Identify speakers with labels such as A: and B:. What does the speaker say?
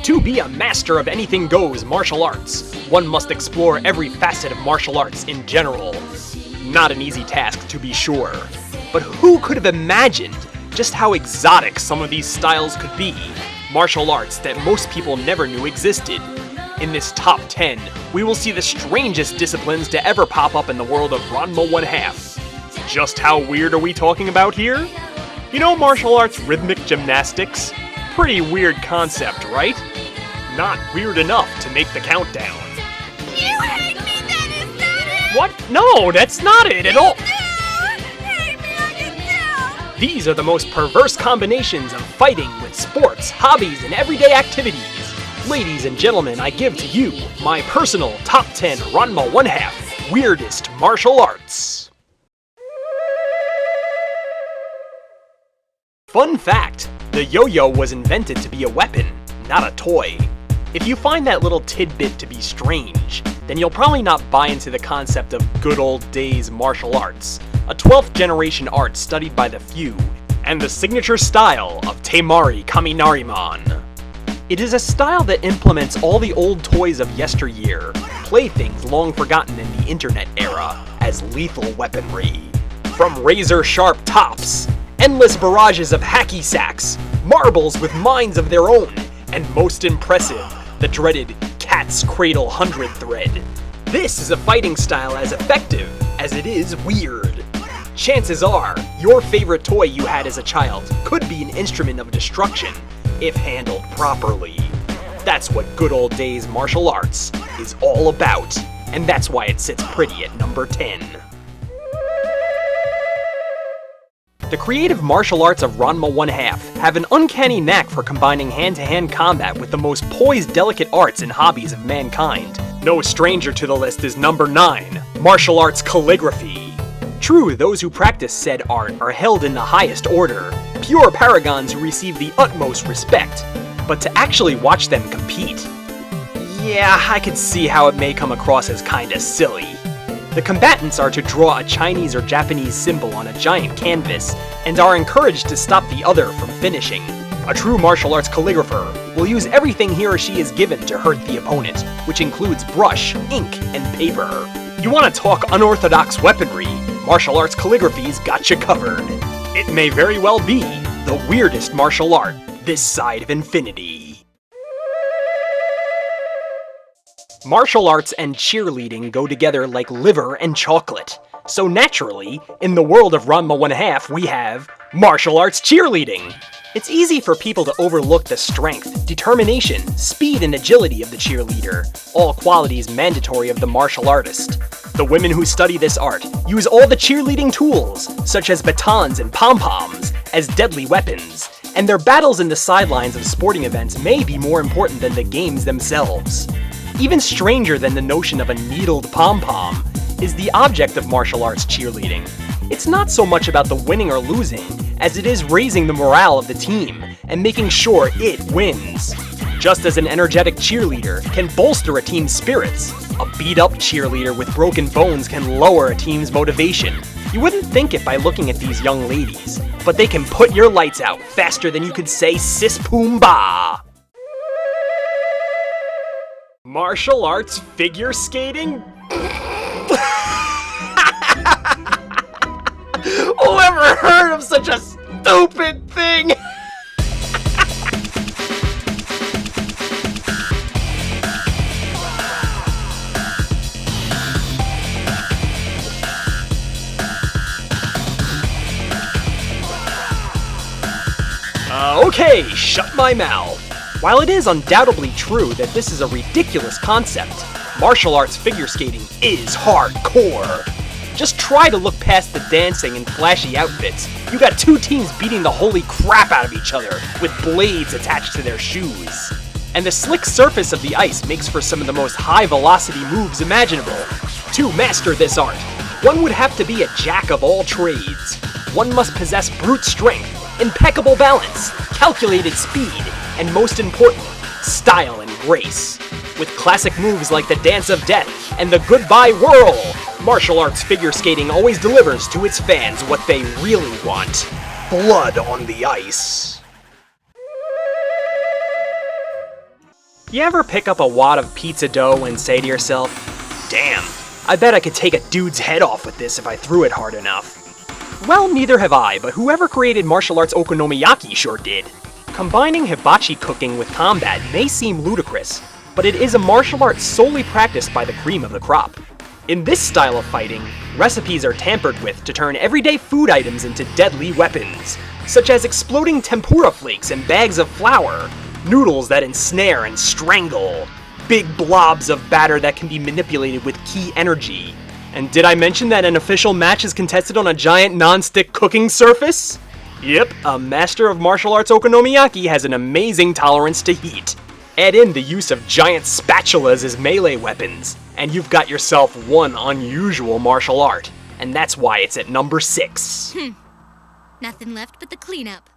A: To be a master of anything goes martial arts, one must explore every facet of martial arts in general. Not an easy task, to be sure. But who could have imagined just how exotic some of these styles could be? Martial arts that most people never knew existed. In this top 10, we will see the strangest disciplines to ever pop up in the world of Ranma 1/2. Just how weird are we talking about here? You know martial arts rhythmic gymnastics? Pretty weird concept, right? Not weird enough to make the countdown.
B: You hate me, that is not it!
A: What? No, that's not it at all!
B: Hate me, I can tell!
A: These are the most perverse combinations of fighting with sports, hobbies, and everyday activities. Ladies and gentlemen, I give to you my personal top 10 Ranma 1/2 weirdest martial arts. Fun fact, the yo-yo was invented to be a weapon, not a toy. If you find that little tidbit to be strange, then you'll probably not buy into the concept of good old days martial arts, a 12th generation art studied by the few, and the signature style of Temari Kaminariman. It is a style that implements all the old toys of yesteryear, playthings long forgotten in the internet era, as lethal weaponry. From razor-sharp tops, endless barrages of hacky sacks, marbles with minds of their own, and most impressive, the dreaded Cat's Cradle 100 thread. This is a fighting style as effective as it is weird. Chances are, your favorite toy you had as a child could be an instrument of destruction if handled properly. That's what good old days martial arts is all about, and that's why it sits pretty at number 10. The creative martial arts of Ranma 1/2 have an uncanny knack for combining hand-to-hand combat with the most poised, delicate arts and hobbies of mankind. No stranger to the list is number 9, martial arts calligraphy. True, those who practice said art are held in the highest order, pure paragons who receive the utmost respect. But to actually watch them compete, yeah, I could see how it may come across as kinda silly. The combatants are to draw a Chinese or Japanese symbol on a giant canvas, and are encouraged to stop the other from finishing. A true martial arts calligrapher will use everything he or she is given to hurt the opponent, which includes brush, ink, and paper. You want to talk unorthodox weaponry? Martial arts calligraphy's got you covered. It may very well be the weirdest martial art this side of infinity. Martial arts and cheerleading go together like liver and chocolate. So naturally, in the world of Ranma 1/2, we have martial arts cheerleading. It's easy for people to overlook the strength, determination, speed, and agility of the cheerleader, all qualities mandatory of the martial artist. The women who study this art use all the cheerleading tools, such as batons and pom-poms, as deadly weapons, and their battles in the sidelines of sporting events may be more important than the games themselves. Even stranger than the notion of a needled pom-pom is the object of martial arts cheerleading. It's not so much about the winning or losing, as it is raising the morale of the team and making sure it wins. Just as an energetic cheerleader can bolster a team's spirits, a beat-up cheerleader with broken bones can lower a team's motivation. You wouldn't think it by looking at these young ladies, but they can put your lights out faster than you could say sis poom bah. Martial arts figure skating? Whoever heard of such a stupid thing? Okay, shut my mouth. While it is undoubtedly true that this is a ridiculous concept, martial arts figure skating is hardcore. Just try to look past the dancing and flashy outfits. You got two teams beating the holy crap out of each other with blades attached to their shoes. And the slick surface of the ice makes for some of the most high-velocity moves imaginable. To master this art, one would have to be a jack of all trades. One must possess brute strength, impeccable balance, calculated speed, and most important, style and grace. With classic moves like the Dance of Death and the Goodbye Whirl, martial arts figure skating always delivers to its fans what they really want: blood on the ice. You ever pick up a wad of pizza dough and say to yourself, "Damn, I bet I could take a dude's head off with this if I threw it hard enough"? Well, neither have I, but whoever created martial arts Okonomiyaki sure did. Combining hibachi cooking with combat may seem ludicrous, but it is a martial art solely practiced by the cream of the crop. In this style of fighting, recipes are tampered with to turn everyday food items into deadly weapons, such as exploding tempura flakes and bags of flour, noodles that ensnare and strangle, big blobs of batter that can be manipulated with key energy. And did I mention that an official match is contested on a giant non-stick cooking surface? Yep, a master of martial arts Okonomiyaki has an amazing tolerance to heat. Add in the use of giant spatulas as melee weapons, and you've got yourself one unusual martial art. And that's why it's at number 6.
B: Nothing left but the cleanup.